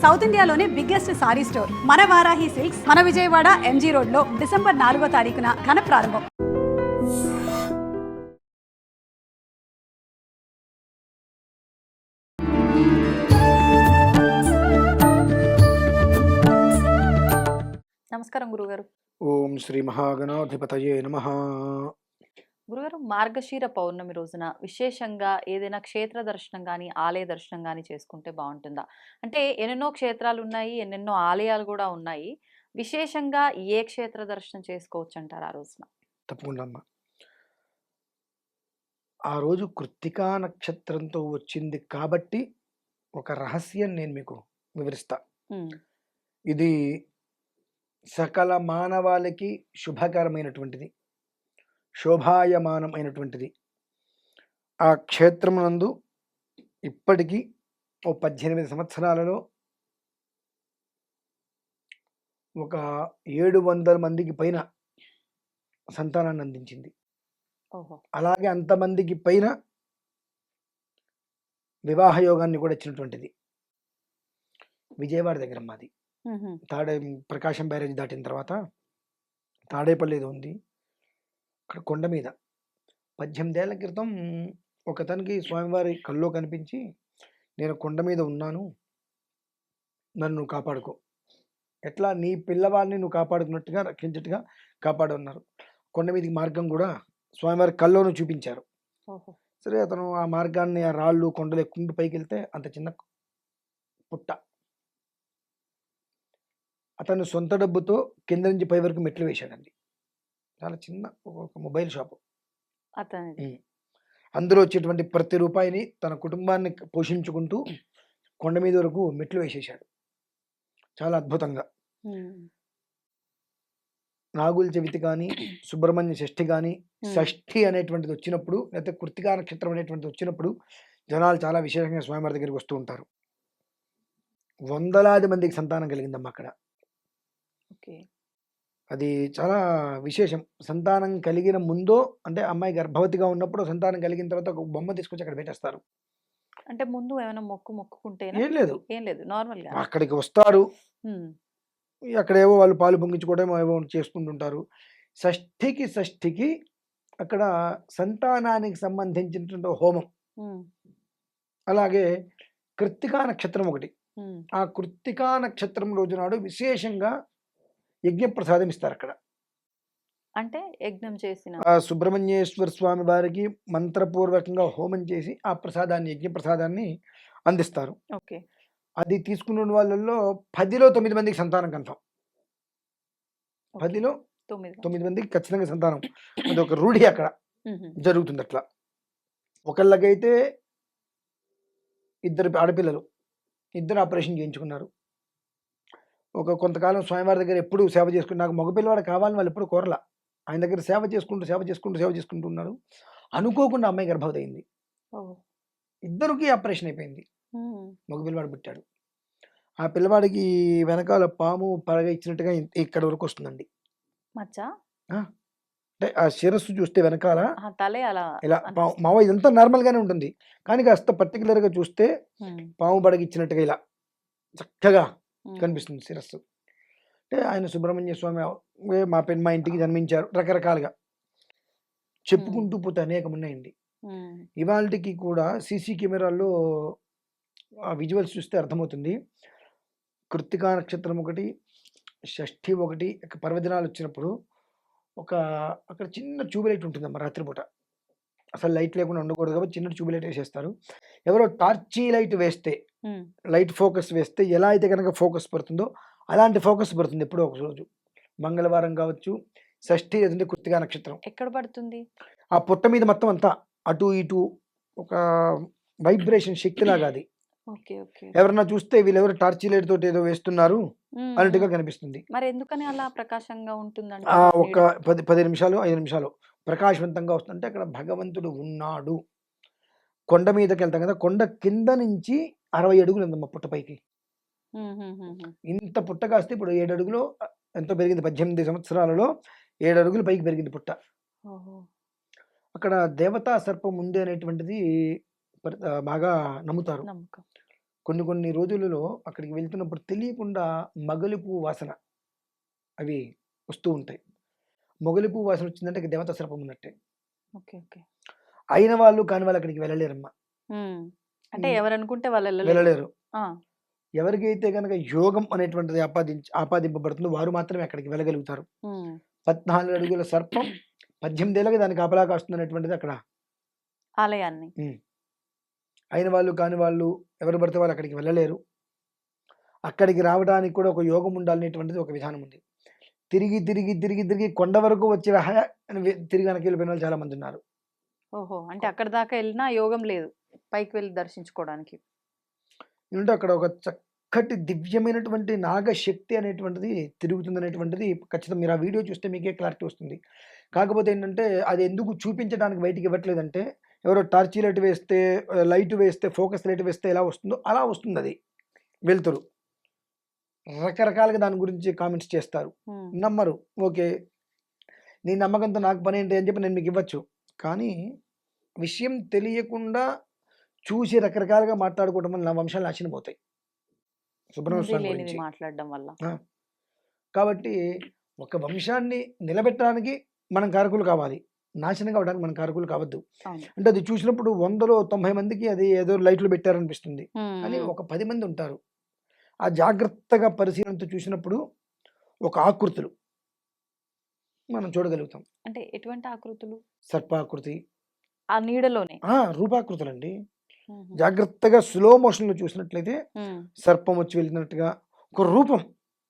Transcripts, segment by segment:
South ఇండియాలోనే biggest sorry store మన Varahi silks మన విజయవాడ ఎంజీ రోడ్ లో డిసెంబర్ 4వ తారీఖున ఘన ప్రారంభం. నమస్కారం గురుగారు. ఓం శ్రీ మహాగణాధిపతయే నమః. గురుగారు, మార్గశీర పౌర్ణమి రోజున విశేషంగా ఏదైనా క్షేత్ర దర్శనం కానీ ఆలయ దర్శనం కానీ చేసుకుంటే బాగుంటుందా? అంటే ఎన్నెన్నో క్షేత్రాలు ఉన్నాయి, ఎన్నెన్నో ఆలయాలు కూడా ఉన్నాయి. విశేషంగా ఏ క్షేత్ర దర్శనం చేసుకోవచ్చు అంటారు ఆ రోజున? తప్పకుండా అమ్మా. ఆ రోజు కృత్తికా నక్షత్రంతో వచ్చింది కాబట్టి ఒక రహస్యం నేను మీకు వివరిస్తా. ఇది సకల మానవాళికి శుభకరమైనటువంటిది, శోభాయమానమైనటువంటిది. ఆ క్షేత్రమునందు ఇప్పటికీ 18 సంవత్సరాలలో ఒక 700 మందికి పైన సంతానాన్ని అందించింది. అలాగే అంతమందికి పైన వివాహ యోగాన్ని కూడా ఇచ్చినటువంటిది. విజయవాడ దగ్గర మాది. ప్రకాశం బ్యారేజ్ దాటిన తర్వాత తాడేపల్లి ఏదో ఉంది, అక్కడ కొండ మీద 18 ఏళ్ల క్రితం ఒకతనికి స్వామివారి కల్లో కనిపించి, నేను కొండ మీద ఉన్నాను, నన్ను కాపాడుకో, ఎట్లా నీ పిల్లవాడిని నువ్వు కాపాడుకున్నట్టుగా రక్షించట్టుగా కాపాడన్నారు. కొండ మీదకి మార్గం కూడా స్వామివారి కల్లోనూ చూపించారు. సరే, అతను ఆ మార్గాన్ని ఆ రాళ్ళు కొండలు ఎక్కుంటూ పైకి వెళ్తే అంత చిన్న పుట్ట, అతను సొంత డబ్బుతో కింద నుంచి పై వరకు మెట్లు వేశాడండి. చాలా చిన్న ఒక మొబైల్ షాపు. అందులో వచ్చేటువంటి ప్రతి రూపాయిని తన కుటుంబాన్ని పోషించుకుంటూ కొండ మీద వరకు మెట్లు వేసేశాడు. చాలా అద్భుతంగా. నాగుల చవితి కానీ, సుబ్రహ్మణ్య షష్ఠి కానీ, షష్ఠి అనేటువంటిది వచ్చినప్పుడు, లేకపోతే కృత్తికా నక్షత్రం అనేటువంటిది వచ్చినప్పుడు జనాలు చాలా విశేషంగా స్వామివారి దగ్గరికి వస్తూ ఉంటారు. వందలాది మందికి సంతానం కలిగిందమ్మా అక్కడ. అది చాలా విశేషం. సంతానం కలిగిన ముందో, అంటే అమ్మాయి గర్భవతిగా ఉన్నప్పుడు, సంతానం కలిగిన తర్వాత ఒక బొమ్మ తీసుకొచ్చి అక్కడ పెట్టేస్తారు. అంటే ముందు ఏమైనా మొక్కుకుంటే ఏం లేదు, నార్మల్ గా అక్కడికి వస్తారు. అక్కడేవో వాళ్ళు పాలు పొంగించుకోవడం ఏవో చేసుకుంటుంటారు. షష్ఠికి అక్కడ సంతానానికి సంబంధించినటువంటి హోమం. అలాగే కృత్తికా నక్షత్రం ఒకటి. ఆ కృత్తికా నక్షత్రం రోజు నాడు విశేషంగా యజ్ఞప్రసాదం ఇస్తారు అక్కడ. అంటే యజ్ఞం చేసిన సుబ్రహ్మణ్యేశ్వర స్వామి వారికి మంత్రపూర్వకంగా హోమం చేసి ఆ ప్రసాదాన్ని, యజ్ఞ ప్రసాదాన్ని అందిస్తారు. అది తీసుకున్న వాళ్ళల్లో 10లో 9 మందికి సంతానం కన్ఫర్మ్. 10లో 9 మందికి ఖచ్చితంగా సంతానం. అది ఒక రూఢి అక్కడ జరుగుతుంది. అట్లా ఒకళ్ళకైతే 2 ఆడపిల్లలు, 2 ఆపరేషన్ చేయించుకున్నారు. కొంతకాలం స్వామివారి దగ్గర ఎప్పుడు సేవ చేసుకుని, నాకు మగపిల్లవాడు కావాలని వాళ్ళు ఎప్పుడు కోరలా. ఆయన దగ్గర సేవ చేసుకుంటూ ఉన్నారు. అనుకోకుండా అమ్మాయి గర్భవతి అయింది. 2కి ఆపరేషన్ అయిపోయింది. మగపిల్లవాడు పుట్టాడు. ఆ పిల్లవాడికి వెనకాల పాము పరగ ఇచ్చినట్టుగా ఇక్కడ వరకు వస్తుందండి. అంటే ఆ శిరస్సు చూస్తే వెనకాల ఇలా మావ ఇదంతా నార్మల్ గానే ఉంటుంది, కానీ కాస్త పర్టికులర్ గా చూస్తే పాము పడగ ఇచ్చినట్టుగా ఇలా చక్కగా కనిపిస్తుంది శిరస్సు. అంటే ఆయన సుబ్రహ్మణ్య స్వామి మా ఇంటికి జన్మించారు. రకరకాలుగా చెప్పుకుంటూ పోతే అనేకం ఉన్నాయండి. ఇవాళకి కూడా సీసీ కెమెరాల్లో ఆ విజువల్స్ చూస్తే అర్థమవుతుంది. కృత్తికా నక్షత్రం ఒకటి, షష్ఠి ఒకటి, పర్వదినాలు వచ్చినప్పుడు అక్కడ చిన్న ట్యూబ్లైట్ ఉంటుందమ్మా రాత్రిపూట. అసలు లైట్ లేకుండా ఉండకూడదు కాబట్టి చిన్న ట్యూబ్లైట్ వేసేస్తారు. ఎవరో టార్చీ లైట్ వేస్తే, లైట్ ఫోకస్ వేస్తే ఎలా అయితే కనుక ఫోకస్ పడుతుందో అలాంటి ఫోకస్ పడుతుంది ఎప్పుడో ఒక రోజు. మంగళవారం కావచ్చు, షష్ఠి లేదంటే కృత్తికా నక్షత్రం. ఎక్కడ పడుతుంది? ఆ పుట్ట మీద మొత్తం అంతా అటు ఇటు ఒక వైబ్రేషన్ శక్తి లాగా అది. ఎవరన్నా చూస్తే వీళ్ళెవరు టార్చీ లైట్ తోటి ఏదో వేస్తున్నారు అన్నట్టుగా కనిపిస్తుంది. మరి ఎందుకని అలా ప్రకాశంగా ఉంటుందండి? ఒక 10 నిమిషాలు 5 నిమిషాలు ప్రకాశవంతంగా వస్తుంటే అక్కడ భగవంతుడు ఉన్నాడు. కొండ మీదకి వెళ్తాం కదా, కొండ కింద నుంచి 60 అడుగులు ఉందమ్మా పుట్ట పైకి. ఇంత పుట్ట కాస్తే ఇప్పుడు 7 అడుగులు ఎంతో పెరిగింది. 18 సంవత్సరాలలో 7 అడుగులు పైకి పెరిగింది పుట్ట. అక్కడ దేవతా సర్పం ఉంది అనేటువంటిది బాగా నమ్ముతారు. కొన్ని కొన్ని రోజులలో అక్కడికి వెళ్తున్నప్పుడు తెలియకుండా మగలి పువ్వు వాసన అవి వస్తూ ఉంటాయి. మొగలి పువ్వు వాసన వచ్చిందంటే ఇక దేవతా సర్పం ఉన్నట్టే. ఓకే. ఓకే. అయిన వాళ్ళు కాని వాళ్ళు అక్కడికి వెళ్ళలేరమ్మా. అంటే ఎవరనుకుంటే వాళ్ళు వెళ్ళలేరు. ఆ! ఎవరికైతే గనక యోగం అనేటువంటిది ఆపాదింపబడుతుందో వారు మాత్రమే అక్కడికి వెళ్ళగలుగుతారు. 14 అడుగుల సర్పం 18 ఏళ్ళకి దానికి కాపలా కాస్తుందనేటువంటిది అక్కడ. ఆలయాన్ని. అయిన వాళ్ళు కాని వాళ్ళు ఎవరు పడితే వాళ్ళు అక్కడికి వెళ్ళలేరు. అక్కడికి రావడానికి కూడా ఒక యోగం ఉండాలనేటువంటిది ఒక విధానం ఉంది. తిరిగి తిరిగి తిరిగి తిరిగి కొండ వరకు వచ్చి తిరిగి వెనక్కి వెళ్ళిపోయిన వాళ్ళు చాలా మంది ఉన్నారు. ఓహో! అంటే అక్కడి దాకా వెళ్ళినా యోగం లేదు పైకి వెళ్ళి దర్శించుకోవడానికి. ఎందుకంటే అక్కడ ఒక చక్కటి దివ్యమైనటువంటి నాగశక్తి అనేటువంటిది తిరుగుతుందనేటువంటిది ఖచ్చితంగా మీరు ఆ వీడియో చూస్తే మీకే క్లారిటీ వస్తుంది. కాకపోతే ఏంటంటే అది ఎందుకు చూపించడానికి బయటికి ఇవ్వట్లేదంటే ఎవరో టార్చ్ లైట్ వేస్తే ఫోకస్ లైట్ వేస్తే ఎలా వస్తుందో అలా వస్తుంది. అది వెలుతురు రకరకాలుగా దాని గురించి కామెంట్స్ చేస్తారు. నమ్మరు. ఓకే, నీ నమ్మకంతో నాకు పని ఏంటి అని చెప్పి నేను మీకు ఇవ్వచ్చు. కానీ విషయం తెలియకుండా చూసి రకరకాలుగా మాట్లాడుకోవడం వల్ల నా వంశాలు నాశనం పోతాయి సుబ్రహ్మణ్య స్వామి గురించి మాట్లాడడం వల్ల. కాబట్టి ఒక వంశాన్ని నిలబెట్టడానికి మనం కారకులు కావాలి, నాశనం కావడానికి మనం కారకులు కావద్దు. అంటే అది చూసినప్పుడు 100లో 90 మందికి అది ఏదో లైట్లు పెట్టారనిపిస్తుంది, కానీ ఒక 10 మంది ఉంటారు ఆ జాగ్రత్తగా పరిశీలనతో చూసినప్పుడు ఒక ఆకృతులు మనం చూడగలుగుతాం. అంటే ఎటువంటి ఆకృతులు? సర్పాకృతి, ఆ నీడలోనే రూపాకృతులు అండి. జాగ్రత్తగా స్లో మోషన్ లో చూసినట్లయితే సర్పం వచ్చి వెళ్ళినట్టుగా ఒక రూపం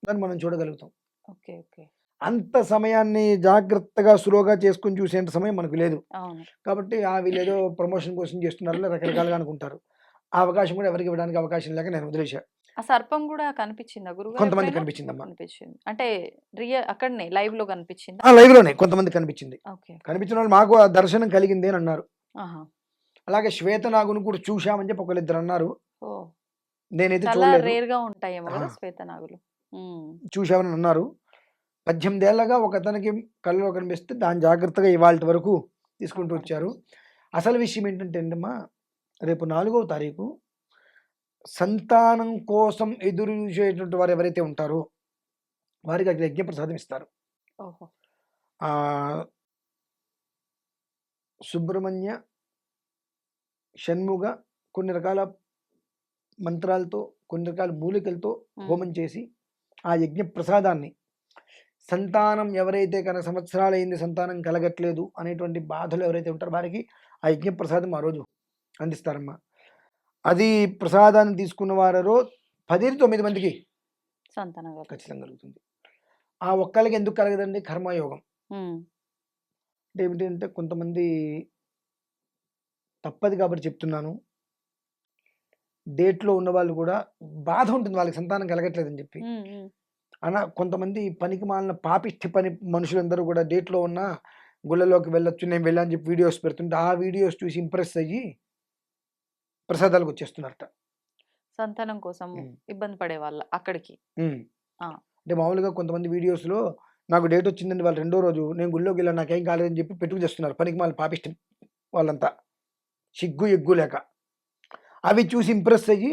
దాన్ని మనం చూడగలుగుతాం. ఓకే. ఓకే. అంత సమయాన్ని జాగ్రత్తగా స్లోగా చేసుకుని చూసేంత సమయం మనకు లేదు. కాబట్టి వీళ్ళు ఏదో ప్రమోషన్ కోసం చేస్తున్నారు రకరకాలుగా అనుకుంటారు. ఆ అవకాశం కూడా ఎవరికి ఇవ్వడానికి అవకాశం లేక నేను వదిలేశా. ఆ సర్పం కూడా కనిపించిందా గురుగారు? కొంతమంది కనిపించిందమ్మా. కనిపించింది అంటే అక్కడనే లైవ్ లో కనిపించింది. లైవ్ లోనే కొంతమంది కనిపించింది. ఓకే. కనిపించిన వాళ్ళు మాకు ఆ దర్శనం కలిగింది అని అన్నారు. అలాగే శ్వేతనాగును కూడా చూశామని చెప్పి ఒకళ్ళిద్దరు అన్నారు. నేనైతే చూడలేదు. రేర్ గా ఉంటాయేమో కదా శ్వేతనాగులు. చూశామని అన్నారు. 18 ఏళ్ళగా ఒక అతనికి కళ్ళలో కనిపిస్తే దాన్ని జాగ్రత్తగా ఇవాళ వరకు తీసుకుంటూ వచ్చారు. అసలు విషయం ఏంటంటే అమ్మా, రేపు 4వ తారీఖు సంతానం కోసం ఎదురు చూసేటువంటి వారు ఎవరైతే ఉంటారో వారికి అక్కడ యజ్ఞప్రసాదం ఇస్తారు. సుబ్రహ్మణ్య షణ్ముగ కొన్ని రకాల మంత్రాలతో కొన్ని రకాల మూలికలతో హోమం చేసి ఆ యజ్ఞ ప్రసాదాన్ని సంతానం ఎవరైతే కనుక సంవత్సరాలైంది సంతానం కలగట్లేదు అనేటువంటి బాధలు ఎవరైతే ఉంటారో వారికి ఆ యజ్ఞ ప్రసాదం ఆ రోజు అందిస్తారమ్మా. అది ప్రసాదాన్ని తీసుకున్న వారో 10-9 మందికి సంతానం ఖచ్చితంగా కలుగుతుంది. ఆ ఒక్కళ్ళకి ఎందుకు కలగదండి? కర్మయోగం. అంటే ఏమిటంటే కొంతమంది తప్పదు కాబట్టి చెప్తున్నాను, డేట్లో ఉన్న వాళ్ళు కూడా బాధ ఉంటుంది వాళ్ళకి సంతానం కలగట్లేదని చెప్పి. కొంతమంది పనికి మాలిన పాపిష్టి మనుషులందరూ కూడా డేట్లో ఉన్న గుళ్ళలోకి వెళ్ళొచ్చు, నేను వెళ్ళని చెప్పి వీడియోస్ పెడుతుంటే ఆ వీడియోస్ చూసి ఇంప్రెస్ అయ్యి ప్రసాదాలకు వచ్చేస్తున్నారట. సంతానం కోసం ఇబ్బంది పడే వాళ్ళ అక్కడికి. అంటే మామూలుగా కొంతమంది వీడియోస్లో నాకు డేట్ వచ్చిందండి వాళ్ళు 2వ రోజు నేను గుళ్ళోకి వెళ్ళాను నాకేం కాలేదని చెప్పి పెట్టుకు చేస్తున్నారు పనికి మాలిన పాపిష్టి వాళ్ళంతా, సిగ్గు ఎగ్గు లేక. అవి చూసి ఇంప్రెస్ అయ్యి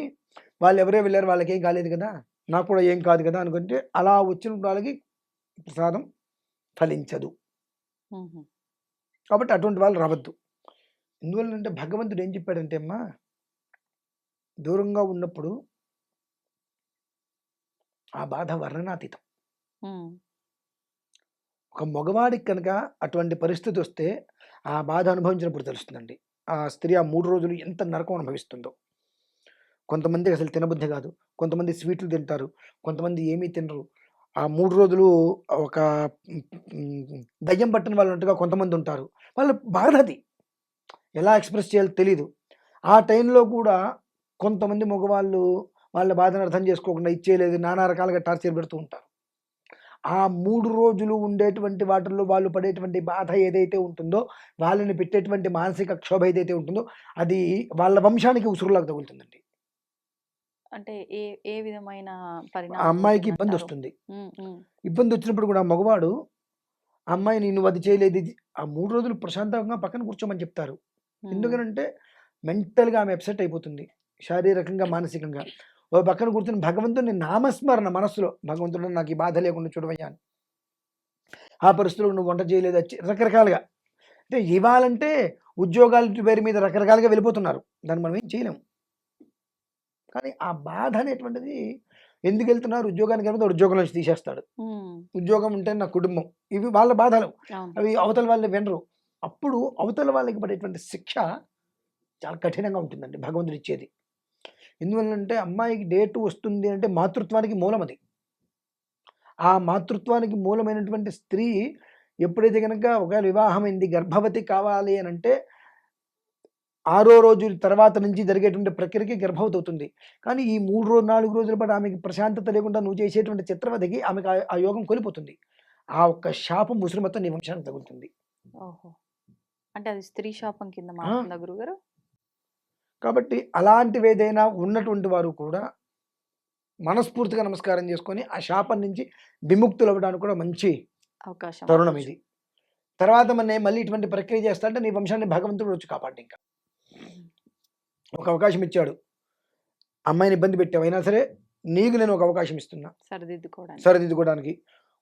వాళ్ళు ఎవరే వెళ్ళారు వాళ్ళకి ఏం కాలేదు కదా, నాకు కూడా ఏం కాదు కదా అనుకుంటే అలా వచ్చిన వాళ్ళకి ప్రసాదం ఫలించదు. కాబట్టి అటువంటి వాళ్ళు రావద్దు. ఎందువల్లంటే భగవంతుడు ఏం చెప్పాడంటే అమ్మా, దూరంగా ఉన్నప్పుడు ఆ బాధ వర్ణనాతీతం. ఒక మగవాడికి కనుక అటువంటి పరిస్థితి వస్తే ఆ బాధ అనుభవించినప్పుడు తెలుస్తుందండి ఆ స్త్రీ ఆ 3 రోజులు ఎంత నరకం అనుభవిస్తుందో. కొంతమందికి అసలు తినబుద్ధి కాదు, కొంతమంది స్వీట్లు తింటారు, కొంతమంది ఏమీ తినరు. ఆ 3 రోజులు ఒక దయ్యం పట్టిన వాళ్ళు ఉన్నట్టుగా కొంతమంది ఉంటారు. వాళ్ళ బాధ అది ఎలా ఎక్స్ప్రెస్ చేయాలో తెలీదు. ఆ టైంలో కూడా కొంతమంది మగవాళ్ళు వాళ్ళ బాధను అర్థం చేసుకోకుండా ఇచ్చేయలేదు నానా రకాలుగా టార్చర్ పెడుతూ ఉంటారు. ఆ 3 రోజులు ఉండేటువంటి వాటిల్లో వాళ్ళు పడేటువంటి బాధ ఏదైతే ఉంటుందో, వాళ్ళని పెట్టేటువంటి మానసిక క్షోభ ఏదైతే ఉంటుందో అది వాళ్ళ వంశానికి ఉసురులాగా తగులుతుందండి. అంటే ఏ విధమైన ఆ అమ్మాయికి ఇబ్బంది వస్తుంది. ఇబ్బంది వచ్చినప్పుడు కూడా మగవాడు అమ్మాయిని నువ్వు అది చేయలేదు ఆ 3 రోజులు ప్రశాంతంగా పక్కన కూర్చోమని చెప్తారు. ఎందుకనంటే మెంటల్గా ఆమె అప్సెట్ అయిపోతుంది. శారీరకంగా మానసికంగా. ఓ పక్కన కూర్చొని భగవంతుని నామస్మరణ మనస్సులో, భగవంతుడు నాకు ఈ బాధ లేకుండా చూడవయ్యా అని. ఆ పరిస్థితుల్లో నువ్వు వంట చేయలేదు రకరకాలుగా. అంటే ఇవ్వాలంటే ఉద్యోగాల పేరు మీద రకరకాలుగా వెళ్ళిపోతున్నారు, దాన్ని మనం ఏం చేయలేము. కానీ ఆ బాధ అనేటువంటిది ఎందుకు వెళ్తున్నారు, ఉద్యోగానికి వెళ్తే ఉద్యోగం నుంచి తీసేస్తాడు, ఉద్యోగం ఉంటే నా కుటుంబం, ఇవి వాళ్ళ బాధలు, అవి అవతల వాళ్ళు వినరు. అప్పుడు అవతల వాళ్ళకి పడేటువంటి శిక్ష చాలా కఠినంగా ఉంటుందండి భగవంతుడు ఇచ్చేది. ఎందువల్లంటే అమ్మాయికి డేటు వస్తుంది అంటే మాతృత్వానికి మూలం అది. ఆ మాతృత్వానికి మూలమైనటువంటి స్త్రీ ఎప్పుడైతే కనుక ఒకవేళ వివాహమైంది గర్భవతి కావాలి అని అంటే 6వ రోజు తర్వాత నుంచి జరిగేటువంటి ప్రక్రియకి గర్భవతి అవుతుంది. కానీ ఈ 3 రోజు 4 రోజుల పాటు ఆమెకి ప్రశాంతత లేకుండా నువ్వు చేసేటువంటి చిత్రవధికి ఆమెకు ఆ యోగం కోల్పోతుంది. ఆ ఒక్క శాపం ముసురు మొత్తం నీ వంశానికి తగులుతుంది. ఓహో, అంటే అది స్త్రీ శాపం కింద మారుతుందా గురుగారు? కాబట్టి అలాంటివి ఏదైనా ఉన్నటువంటి వారు కూడా మనస్ఫూర్తిగా నమస్కారం చేసుకొని ఆ శాపం నుంచి విముక్తులు అవ్వడానికి కూడా మంచి అవకాశం తరుణం ఇది. తర్వాత మళ్ళీ ఇటువంటి ప్రక్రియ చేస్తాంటే నీ వంశాన్ని భగవంతుడు వచ్చి కాపాడు. ఇంకా ఒక అవకాశం ఇచ్చాడు, అమ్మాయిని ఇబ్బంది పెట్టావైనా సరే నీకు నేను ఒక అవకాశం ఇస్తున్నా సరిదిద్దుకోవడానికి,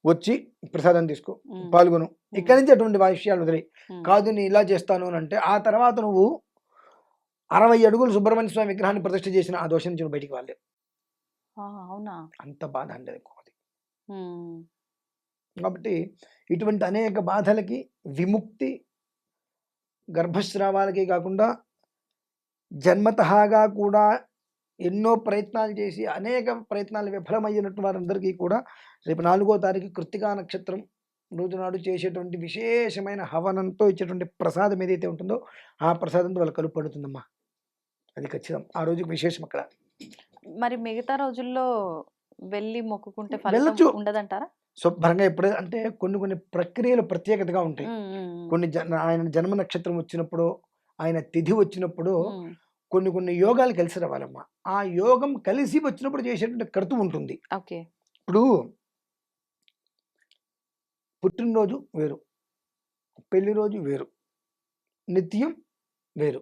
వచ్చి ప్రసాదం తీసుకో, పాల్గొను. ఇక్కడి నుంచి అటువంటి విషయాలు వదిలే. కాదు నేను ఇలా చేస్తాను అని అంటే ఆ తర్వాత నువ్వు 60 అడుగులు సుబ్రహ్మణ్య స్వామి విగ్రహాన్ని ప్రతిష్ఠ చేసిన ఆ దోషం నుంచి బయటికి వాళ్ళే. అవునా, అంత బాధ అంటే ఎక్కువది. కాబట్టి ఇటువంటి అనేక బాధలకి విముక్తి గర్భస్రావాలకి కాకుండా జన్మతహాగా కూడా ఎన్నో ప్రయత్నాలు చేసి అనేక ప్రయత్నాలు విఫలమయ్యినట్టు వారందరికీ కూడా రేపు 4వ తారీఖు కృత్తికా నక్షత్రం రోజు నాడు చేసేటువంటి విశేషమైన హవనంతో ఇచ్చేటువంటి ప్రసాదం ఏదైతే ఉంటుందో ఆ ప్రసాదంతో వాళ్ళ కలుపు పడుతుందమ్మా. అది ఖచ్చితం, ఆ రోజుకి విశేషం అక్కడ. మరి మిగతా రోజుల్లో వెళ్ళి మొక్కుకుంటే వెళ్ళొచ్చు, ఉండదంటారా? శుభ్రంగా ఎప్పుడైతే అంటే కొన్ని ప్రక్రియలు ప్రత్యేకతగా ఉంటాయి. కొన్ని ఆయన జన్మ నక్షత్రం వచ్చినప్పుడు, ఆయన తిథి వచ్చినప్పుడు కొన్ని యోగాలు కలిసి రావాలమ్మా. ఆ యోగం కలిసి వచ్చినప్పుడు చేసేటువంటి క్రతువు ఉంటుంది. ఇప్పుడు పుట్టినరోజు వేరు, పెళ్లి రోజు వేరు, నిత్యం వేరు,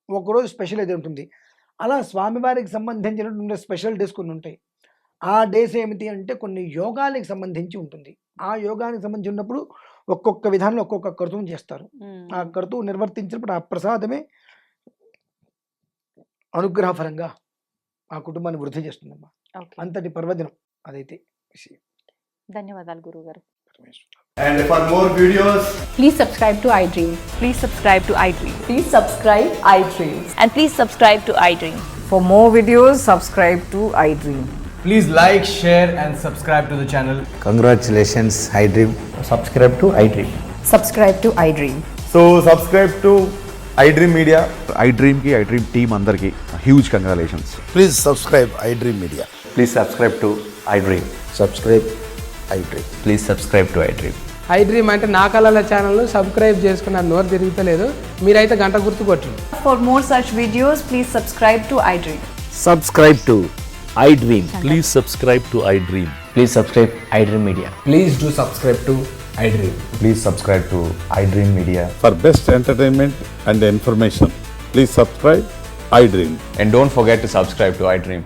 ఒకరోజు స్పెషల్ అయితే ఉంటుంది. అలా స్వామివారికి సంబంధించినటువంటి స్పెషల్ డేస్ కొన్ని ఉంటాయి. ఆ డేస్ ఏమిటి అంటే కొన్ని యోగాలకు సంబంధించి ఉంటుంది. ఆ యోగానికి సంబంధించి ఉన్నప్పుడు ఒక్కొక్క విధానంలో ఒక్కొక్క క్రతువుని చేస్తారు. ఆ క్రతువు నిర్వర్తించినప్పుడు ఆ ప్రసాదమే అనుగ్రహ ఫలంగా ఆ కుటుంబాన్ని వృద్ధి చేస్తుందమ్మా. అంతటి పర్వదినం అదైతే విషయం. ధన్యవాదాలు గురుగారు. And for more videos, please subscribe to iDream. Please subscribe to iDream. Please subscribe iDream. And please subscribe to iDream. For more videos, subscribe to iDream. please like, share and subscribe to the channel. Congratulations, iDream. Subscribe to iDream. Subscribe to iDream. So subscribe to iDream Media. iDream ki iDream team andarki huge congratulations. Please subscribe iDream Media. Please subscribe to iDream. Subscribe iDream. Please subscribe to iDream. iDream అంటే నా కళల ఛానల్ను subscribe చేసుకున్న నోరు తిరుగుతలేదు, మీరైతే గంట గుర్తు కొట్టండి. For more such videos, please subscribe to iDream. Subscribe to iDream. Please subscribe to iDream. Please subscribe iDream Media. Please do subscribe to iDream. Please subscribe to iDream Media. For best entertainment and information, please subscribe iDream. And don't forget to subscribe to iDream.